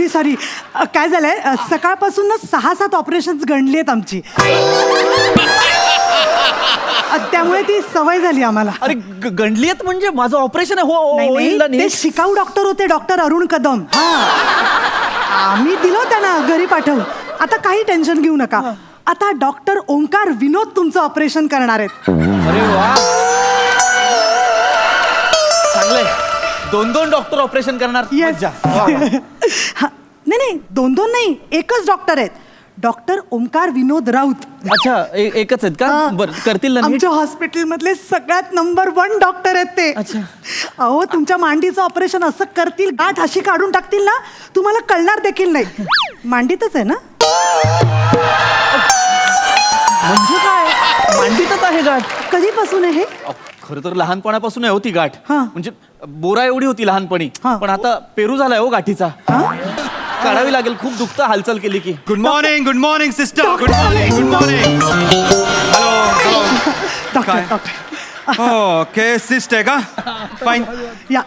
Sorry sorry काय झालंय सकाळपासून ना 6-7 ऑपरेशन्स गणली आहेत आमची. त्यामुळे ती सवय झाली आम्हाला. अरे गंडली आहेत म्हणजे माझं ऑपरेशन आहे. नाही, ते शिकाऊ डॉक्टर होते, डॉक्टर अरुण कदम. आम्ही दिलो त्यांना घरी पाठवून. आता काही टेन्शन घेऊ नका. आता डॉक्टर ओंकार विनोद तुमचं ऑपरेशन करणार आहेत. अरे वा, चांगलंय. 2 डॉक्टर ऑपरेशन करणार. येस. नाही 2 नाही, एकच डॉक्टर आहेत. डॉक्टर ओंकार विनोद राऊत. अच्छा, एकच आहेत का? बरं, करतील ना. आमच्या हॉस्पिटल मधले सगळ्यात नंबर 1 डॉक्टर आहेत ते. अच्छा. अहो, तुमच्या मांडीचं ऑपरेशन असं करतील, गाठ अशी काढून टाकतील ना, तुम्हाला कळणार देखील नाही. मांडीतच आहे ना? म्हणजे काय? मांडीतच आहे गाठ? कधीपासून आहे हे? खरं तर लहानपणापासून आहे होती गाठ. म्हणजे बोरा एवढी होती लहानपणी, पण आता पेरू झालाय हो गाठीचा. काढावी लागेल. खूप दुखतं हालचाल केली की. Good morning sister. Good morning. Hello. Doctor. Okay, cyst आहे का? फाईन. या.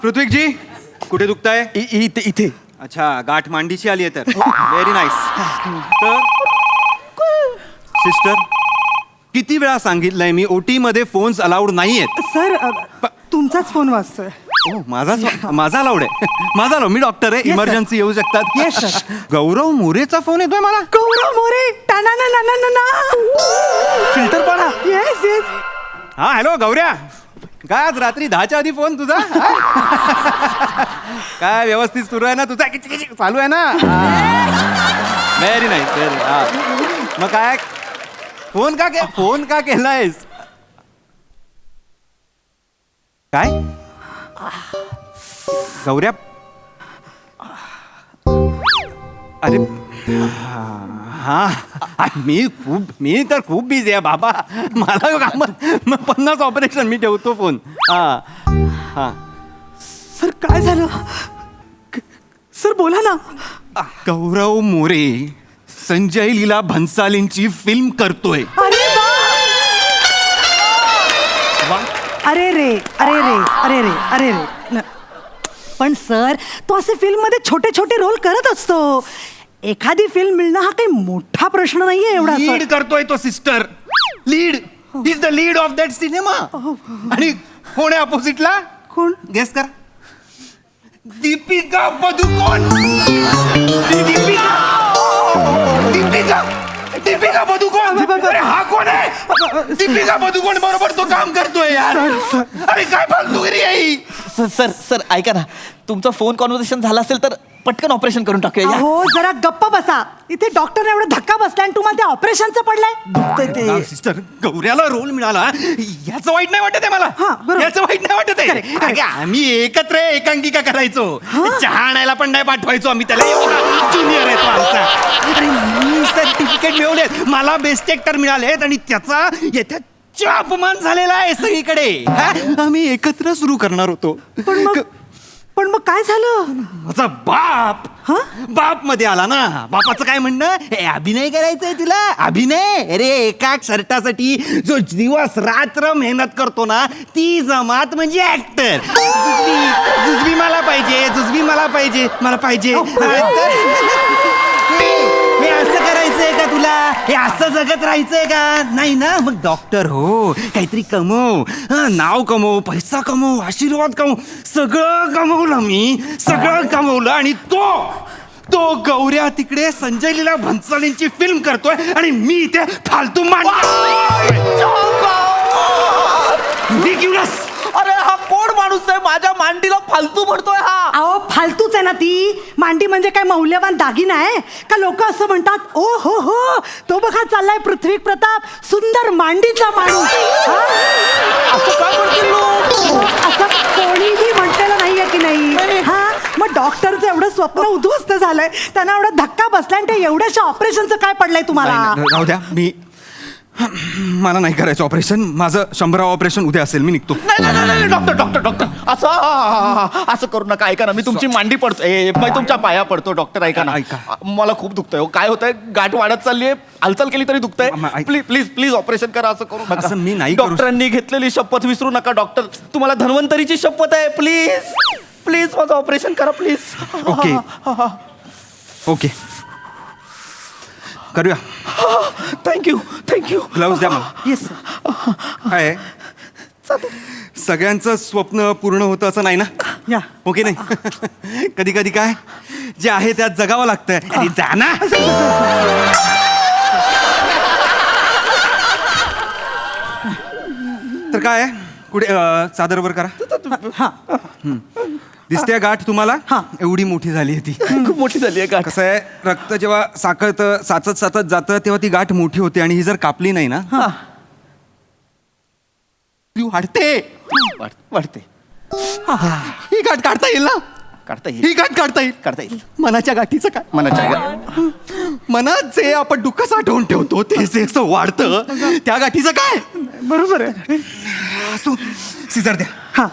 पृथ्वीक जी, कुठे दुखताय? इथे. अच्छा, गाठ मांडीची आली आहे तर. Very nice. तर सिस्टर, किती वेळा सांगितलंय मी, ओटी मध्ये फोन्स अलाउड नाहीयेत. सर, तुमचाच फोन वाजतोय. माझा अलाउड आहे. माझा अलाउड. मी डॉक्टर आहे. Yes, sir. इमर्जन्सी येऊ शकतात. Yes, sir. गौरव मोरेचा फोन येतोय मला. गौरव मोरे. फिल्टर पाडा. Yes yes. हा, हॅलो गौऱ्या. काय आज रात्री 10च्या आधी फोन तुझा? काय व्यवस्थित सुरू आहे ना तुझा? चालू आहे ना? Very nice. मग काय फोन का केलायस? काय गौऱ्या? अरे हा, मी तर खूप बिझी आहे बाबा. मला काम 50 ऑपरेशन. मी ठेवतो फोन. हा. सर, काय झालं? सर, बोला ना. गौरव मोरे संजय लीला भन्सालींची फिल्म करतोय. अरे रे. पण सर, तो असे फिल्म मध्ये छोटे छोटे रोल करत असतो. एखादी फिल्म मिळणं हा काही मोठा प्रश्न नाहीये एवढा. लीड करतोय तो sister. Lead. Is the lead of that cinema. आणि कोण आहे अपोजिटला? कोण? गेस कर. दीपिका पदुकोण. दीपिका पदुकोण. अरे हा कोण आहे? दीपिका पदुकोण बरोबर तो काम करतोय यार. अरे काय फालतूगिरी आहे ही? सर ऐका ना, तुमचा फोन कॉन्व्हर्सेशन झाला असेल तर पटकन ऑपरेशन करून टाकूया. हो, जरा गप्पा बसा. इथे डॉक्टर एवढा धक्का बसलाय आणि तुम्हाला त्या ऑपरेशनचं पडलंय. दुखतंय ते. सिस्टर, गौऱ्याला रोल मिळाला याचं वाईट नाही वाटत आहे मला. बरोबर. याचं वाईट नाही वाटत आहे. अगं, आम्ही एकत्र एकांकिका करायचो. चहा आणायला पण नाही पाठवायचो आम्ही त्याला. एवढा ज्युनियर आहे तो आमचा. अरे मी सर्टिफिकेट मिळवले, मला बेस्ट एक्टर मिळालेत आणि त्याचा येत्या अपमान झालेला आहे सगळीकडे. आम्ही एकत्र सुरू करणार होतो. पण मग काय झालं? माझा बाप मध्ये आला ना. बापाचं काय म्हणणं? अभिनय करायचंय तुला? अभिनय? अरे एका शर्टासाठी जो दिवस रात्र मेहनत करतो ना, ती जमात म्हणजे ऍक्टर. जुजबी मला पाहिजे. हे असं करायचंय का तुला? हे असं जगत राहायचंय का? नाही ना. मग डॉक्टर हो, काहीतरी कमव. नाव कमव, पैसा कमव, आशीर्वाद कमव. सगळं कमवलं मी. सगळं कमवलं आणि तो गौऱ्या तिकडे संजय लीला भन्सालींची फिल्म करतोय आणि मी इथे फालतू अरे हा कोण माणूस आहे? माझ्या मांडीला फालतू म्हणतोय हा. अहो, फालतूच आहे ना ती. मांडी म्हणजे काय मौल्यवान दागिना आहे का? लोक असं म्हणतात, ओ हो, तो बघा चाललाय पृथ्वी प्रताप, सुंदर मांडीचा माणूस. असं काय म्हणतील लोक? असं कोणीही म्हटलेलं नाहीये की नाही? मग डॉक्टरचं एवढं स्वप्न उद्ध्वस्त झालंय, त्यांना एवढा धक्का बसलाय आणि ते एवढ्याशा ऑपरेशनचं काय पडलंय तुम्हाला? राहू द्या. मला नाही करायचं ऑपरेशन. माझं 100 ऑपरेशन उद्या असेल. मी निघतो. नाही डॉक्टर असं करू नका. ऐका ना, मी तुमची मांडी पडतो, मी तुमच्या पाया पडतो. डॉक्टर ऐका ना, मला खूप दुखतंय हो. काय होतंय, गाठ वाढत चाललीये. हालचाल केली तरी दुखतंय. प्लीज ऑपरेशन करा. असं करू नका. मी नाही. डॉक्टरांनी घेतलेली शपथ विसरू नका. डॉक्टर, तुम्हाला धन्वंतरीची शपथ आहे. प्लीज. प्लीज माझं ऑपरेशन करा प्लीज. ओके. ओके करूया. थँक्यू. ग्लव्स द्या मला. येस काय आहे? सगळ्यांचं स्वप्न पूर्ण होतं असं नाही ना? या. ओके नाही. कधी कधी काय जे आहे त्यात जगावं लागतंय. अरे जा ना. तर काय आहे? कुठे चादरवर करा. दिसते गाठ तुम्हाला? हा. एवढी मोठी झाली आहे ती. खूप मोठी झाली आहे का? कसं आहे, रक्त जेव्हा साखळतं साचत जातं तेव्हा ती गाठ मोठी होते आणि ही जर कापली नाही ना ती वाढते. वाढते. ही गाठ काढता येईल ना? काढता येईल. ही गाठ काढता येईल. मनाच्या गाठीचं काय? मनाच्या मनात जे आपण दुःख साठवून ठेवतो ते जे असं वाढतं त्या गाठीचं काय? बरोबर आहे. असो सिजर द्या. हा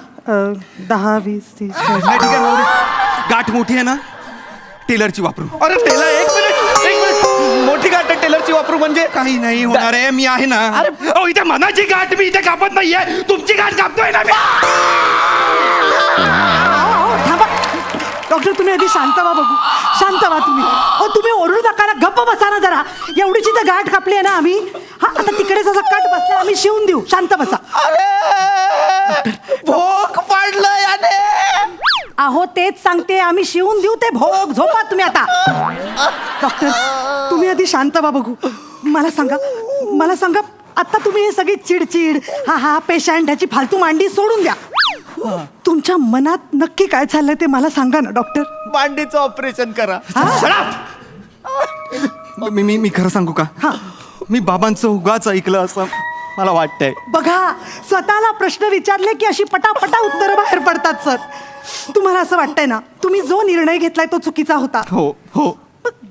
10, 20, 30. नाही, ठीक आहे, जाऊ दे. गाठ मोठी आहे ना, टेलरची वापरू. अरे टेलर एक मिनिट. मोठी गाठ टेलरची वापरू म्हणजे काही नाही होणार आहे, मी आहे ना. अहो इथे मनाची गाठ मी इथे कापत नाहीये, तुमची गाठ कापतोय ना मी. थांबा डॉक्टर, तुम्ही आधी शांत व्हा बघू. शांत व्हा तुम्ही. तुम्ही ओरडू नका ना, गप्प बसा ना जरा. एवढीची तर गाठ कापली आहे ना आम्ही. हा आता तिकडेच असं कट बसला, आम्ही शिवून देऊ. शांत बसा. भोग पाडलं याने. अहो तेच सांगते, आम्ही शिवून देऊ ते भोग. झोपा तुम्ही आता. डॉक्टर तुम्ही आधी शांत व्हा बघू. मला सांगा आता तुम्ही हे सगळी चिडचिड हा पेशंट ह्याची फालतू मांडी सोडून द्या. तुमच्या मनात नक्की काय चाललंय ते मला सांगा ना डॉक्टर. मांडीचं ऑपरेशन करा. मी खरं सांगू का? मी बाबांचं उगाच ऐकलं असं मला वाटतंय. बघा स्वतःला प्रश्न विचारले की अशी पटापटा उत्तरं बाहेर पडतात सर. तुम्हाला असं वाटतंय ना तुम्ही जो निर्णय घेतलाय तो चुकीचा होता. हो.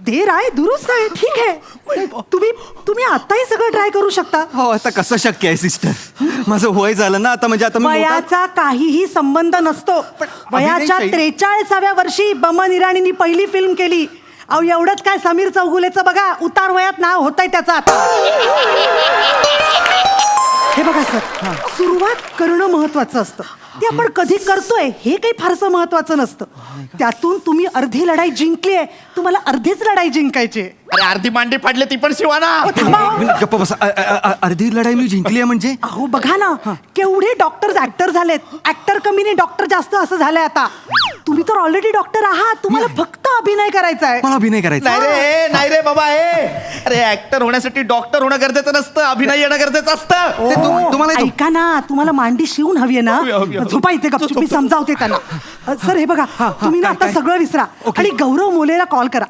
देर आहे दुरुस्त आहे, ठीक आहे. तुम्ही आताही सगळं ट्राय करू शकता. हो आता कसं शक्य आहे सिस्टर? माझं वय झालं ना आता, म्हणजे आता मी मोठा- वयाचा काहीही संबंध नसतो. वयाच्या अभिनय 43व्या वर्षी बमन इराणींनी पहिली फिल्म केली. अहो एवढंच काय, समीर चौगुलेचं बघा उतार वयात नाव होतंय त्याचं आता. हे बघा सर, सुरुवात करणं महत्वाचं असतं. ते आपण कधी करतोय हे काही फारसं महत्वाचं नसतं. त्यातून तुम्ही अर्धी लढाई जिंकली आहे, तुम्हाला अर्धीच लढाई जिंकायची आहे. अरे अर्धी मांडी फाडली ती पण शिवाना. थांबा. गप्प बसा. अर्धी लढाई मी जिंकली आहे म्हणजे? अहो बघा ना, केवढे डॉक्टर्स ऍक्टर झालेत. ऍक्टर कमीने डॉक्टर जास्त असं झालंय आता. तुम्ही तर ऑलरेडी डॉक्टर आहात, तुम्हाला फक्त अभिनय करायचा आहे. मला अभिनय करायचा. नाही रे बाबा. अरे ऍक्टर होण्यासाठी डॉक्टर होणं गरजेचं नसतं, अभिनय येणं गरजेचं असतं. तुम्हाला येतो? ऐका ना, तुम्हाला मांडी शिवून हवी आहे ना, झोपा इथे गपचूप. मी समजावते त्यांना. सर हे बघा, तुम्ही ना आता सगळं विसरा आणि गौरव मोरेला कॉल करा.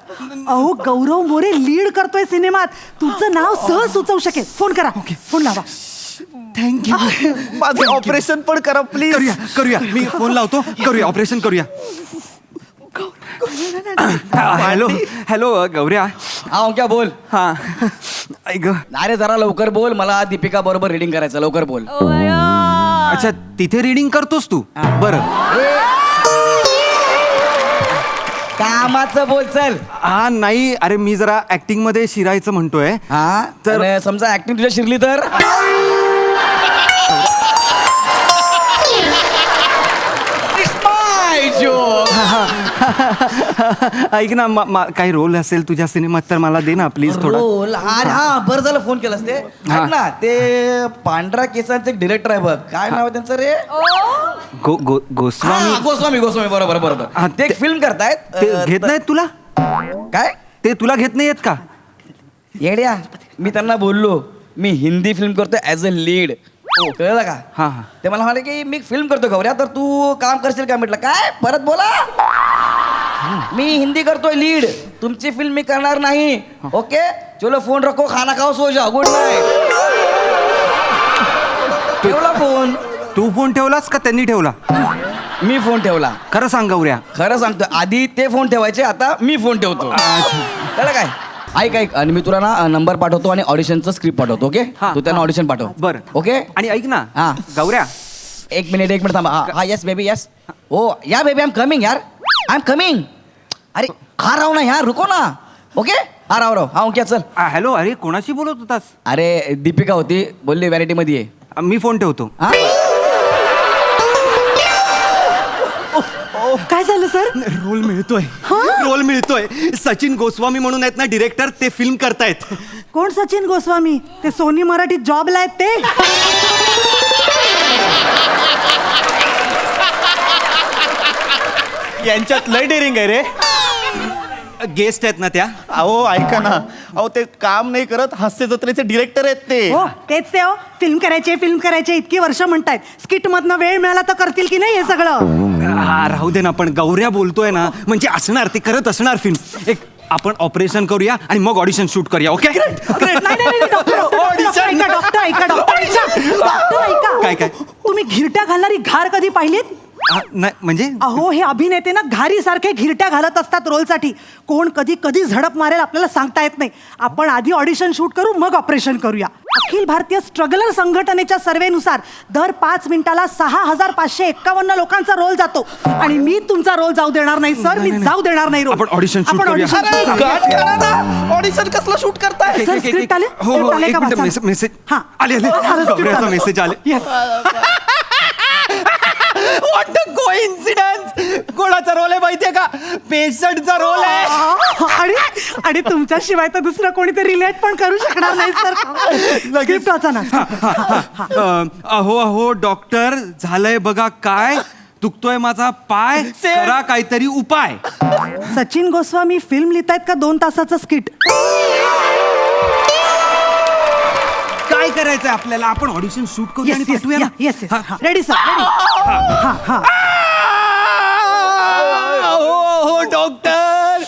अहो गौरव मोरे लीड करतोय सिनेमात, तुमचं नाव सहज सुचवू शकेल. फोन करा. फोन लावा. थँक्यू. माझं ऑपरेशन पण करा प्लीज. करूया. मी फोन लावतो. करूया ऑपरेशन करूया. हॅलो गौऱ्या. हा क्या बोल. हा ऐक. अरे जरा लवकर बोल, मला दीपिका बरोबर रीडिंग करायचं. लवकर बोल. अच्छा तिथे रीडिंग करतोस तू? बरं. कामाचं बोल चल. हा नाही, अरे मी जरा ऍक्टिंग मध्ये शिरायचं म्हणतोय. हा तर- तर समजा ऍक्टिंग तुझ्या शिरली तर ऐक ना, काही रोल असेल तुझ्या सिनेमात तर मला दे ना प्लीज थोडा. रोल. अरे हा बरं झालं फोन केलास ते. हा. ऐक ना, ते पांढरा केसांचे एक डिरेक्टर आहे बघ, काय नाव आहे त्यांचं रे? गोस्वामी. हा, गोस्वामी बरोबर. हा, ते एक फिल्म करतायत. ते घेत नाहीत तुला? काय ते तुला घेत नाहीयेत का? येड्या, मी त्यांना बोललो मी हिंदी फिल्म करतोय ऍज अ लीड. कळलं का? हा. ते मला म्हणाले की मी फिल्म करतो गौऱ्या, तर तू काम करशील का? म्हटलं काय, परत बोला. मी हिंदी करतोय लीड, तुमची फिल्म मी करणार नाही. ओके चलो फोन रखो, खाना खाओ, सो जाओ, गुड नाईट. ठेवला फोन. तू फोन ठेवलास का त्यांनी ठेवला? मी फोन ठेवला. खरं सांग गौऱ्या. खरं सांगतो, आधी ते फोन ठेवायचे, आता मी फोन ठेवतो. कळलं काय? ऐक आणि मी तुला ना नंबर पाठवतो आणि ऑडिशनचं स्क्रिप्ट पाठवतो. ओके तू त्यांना ऑडिशन पाठव. बरं. ओके. आणि ऐक ना हा. गौऱ्या, एक मिनिट थांबा. हा yes baby yes. Oh yeah baby, I am coming यार, आय एम कमिंग. अरे हा राव ना यार, रुको ना. ओके हा राव हा क्या चल. हॅलो. अरे कोणाशी बोलत होतास? अरे दीपिका होती, बोलली व्हॅनिटी मध्ये ये. मी फोन ठेवतो. हा काय झालं सर? रोल मिळतोय रोल मिळतोय. सचिन गोस्वामी म्हणून आहेत ना डिरेक्टर, ते फिल्म करतायत. कोण सचिन गोस्वामी? ते सोनी मराठीत जॉबला आहेत ते? यांच्यात लय डेअरिंग आहे रे. गेस्ट आहेत ना त्या. अहो ऐका ना, अहो ते काम नाही करत, हास्य जत्रेचे डिरेक्टर आहेत ते. हो तेच ते. हो फिल्म करायचे इतकी वर्ष म्हणतायत. स्किट मधनं वेळ मिळाला तर करतील की नाही हे सगळं? राहू दे ना, पण गौऱ्या बोलतोय ना, म्हणजे असणार, ते करत असणार फिल्म. एक आपण ऑपरेशन करूया आणि मग ऑडिशन शूट करूया. ओके? डॉक्टर ऐका. काय? तुम्ही घिरट्या घालणारी घार कधी पाहिलीत? नाही म्हणजे अहो हे अभिनेते ना घारी सारखे घिरट्या घालत असतात रोलसाठी. कोण कधी झडप मारेल आपल्याला सांगता येत नाही. आपण आधी ऑडिशन शूट करू, मग ऑपरेशन करूया. अखिल भारतीय स्ट्रगलर संघटनेच्या सर्वेनुसार दर 5 मिनिटाला 6551 लोकांचा रोल जातो. आणि मी तुमचा रोल जाऊ देणार नाही सर. मी जाऊ देणार नाही रोल. आपण ऑडिशन शूट करूया. ऑडिशन कसलं शूट करताय? सर स्क्रिप्ट आले? हो आले का वाचा? मेसेज हा. आले गौऱ्याचा मेसेज आले. What a coincidence. कोणाचा रोल आहे माहितीये का? पेशंटचा रोल आहे. आणि तुमच्याशिवाय तर दुसरं कोणी ते रिलेट पण करू शकणार नाही सर. स्क्रिप्ट वाचा ना. अहो डॉक्टर, झालंय बघा काय, दुखतोय माझा पाय, करा काहीतरी उपाय. सचिन गोस्वामी फिल्म लिहितायत का 2 तासाचं स्किट? काय करायचंय आपल्याला? आपण ऑडिशन शूट करूया आणि पाठवूया ना. Yes ready sir. हो डॉक्टर,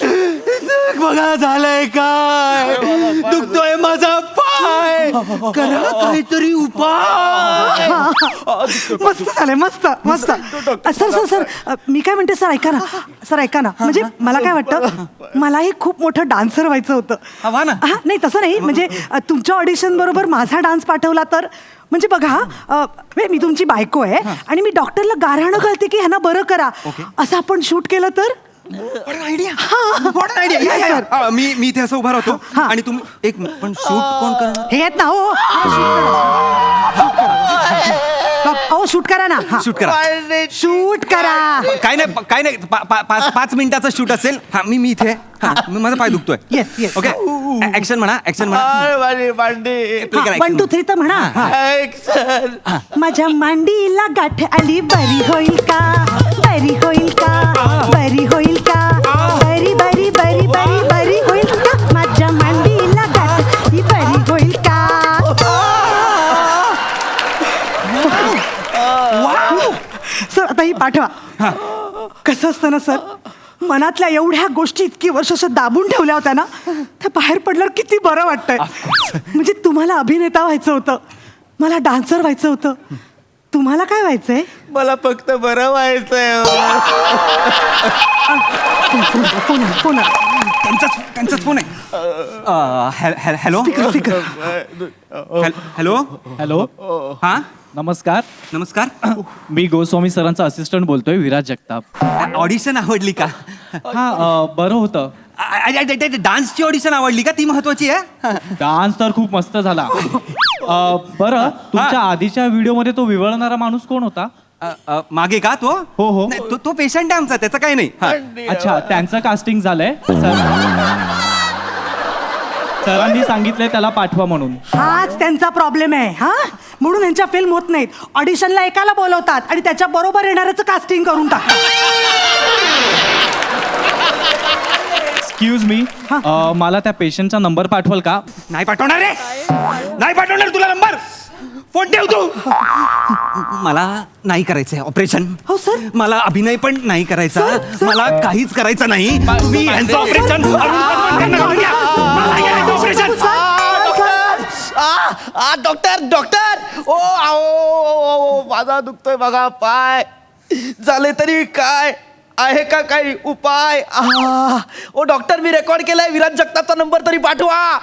बघा झालंय काय, दुखतोय माझा पाय, करा काहीतरी उपाय. मस्त झालंय. मस्त. सर मी काय म्हणते सर, ऐका ना. म्हणजे मला काय वाटतं, मलाही खूप मोठं डान्सर व्हायचं होतं. हवा ना. नाही तसं नाही, म्हणजे तुमच्या ऑडिशन बरोबर माझा डान्स पाठवला तर. म्हणजे बघा मी तुमची बायको आहे आणि मी डॉक्टरला गाऱ्हाणं घालते की ह्यांना बरं करा, असं आपण शूट केलं तर. आयडिया. मी इथे असं उभा राहतो आणि तुम्ही एक पण शूट कोण करणार? हे आहेत ना. हो शूट करा ना. शूट करा. काय नाही 5 मिनिटाचं शूट असेल. हा मी इथे. माझा पाय दुखतोय. येस. ओके, ऍक्शन म्हणा. 1 2 3 तर म्हणा. माझ्या मांडीला गाठ आली, बरी होईल का? बरी होईल का? बरी होईल का? बरी होईल का? माझ्या मांडीला गाठ ही बरी होईल का? सर आता ही पाठवा. कसं असतं ना सर, मनातल्या एवढ्या गोष्टी इतकी वर्ष अशा दाबून ठेवल्या होत्या ना, त्या बाहेर पडल्यावर किती बरं वाटतंय. म्हणजे तुम्हाला अभिनेता व्हायचं होतं, मला डान्सर व्हायचं होतं. तुम्हाला काय व्हायचंय? मला फक्त बरं व्हायचंय. फोन त्यांचाच फोन आहे. हॅलो हॅलो हा नमस्कार. मी गोस्वामी सरांचा असिस्टंट बोलतोय, विराज जगताप. ऑडिशन आवडली का? हा बरं होतं. डान्सची ऑडिशन आवडली का? ती महत्वाची आहे. डान्स तर खूप मस्त झाला. बरं, तुमच्या आधीच्या व्हिडिओ मध्ये तो विवळणारा माणूस कोण होता? मागे का तो? हो. नाही, तो पेशंट आहे आमचा, त्याचं काही नाही. अच्छा, त्यांचं कास्टिंग झालंय. सरांनी सांगितलंय त्याला पाठवा म्हणून. हाच त्यांचा प्रॉब्लेम आहे. म्हणून यांच्या फिल्म होत नाहीत. ऑडिशनला एकाला बोलवतात आणि त्याच्या बरोबर येणाऱ्याचं कास्टिंग करून टाकतात. एक्सक्यूज मी, मला त्या पेशंटचा नंबर पाठवाल का? नाही पाठवणार रे, नाही पाठवणार तुला नंबर. फोन ठेव तू. मला नाही करायचंय ऑपरेशन. हो सर. मला अभिनय पण नाही करायचा. मला काहीच करायचं नाही. तुम्ही यांचं ऑपरेशन डॉक्टर माझा दुखतोय बघा पाय. झाले तरी काय आहे का काही उपाय? ओ डॉक्टर, मी रेकॉर्ड केलाय, विराज जगतापचा नंबर तरी पाठवा.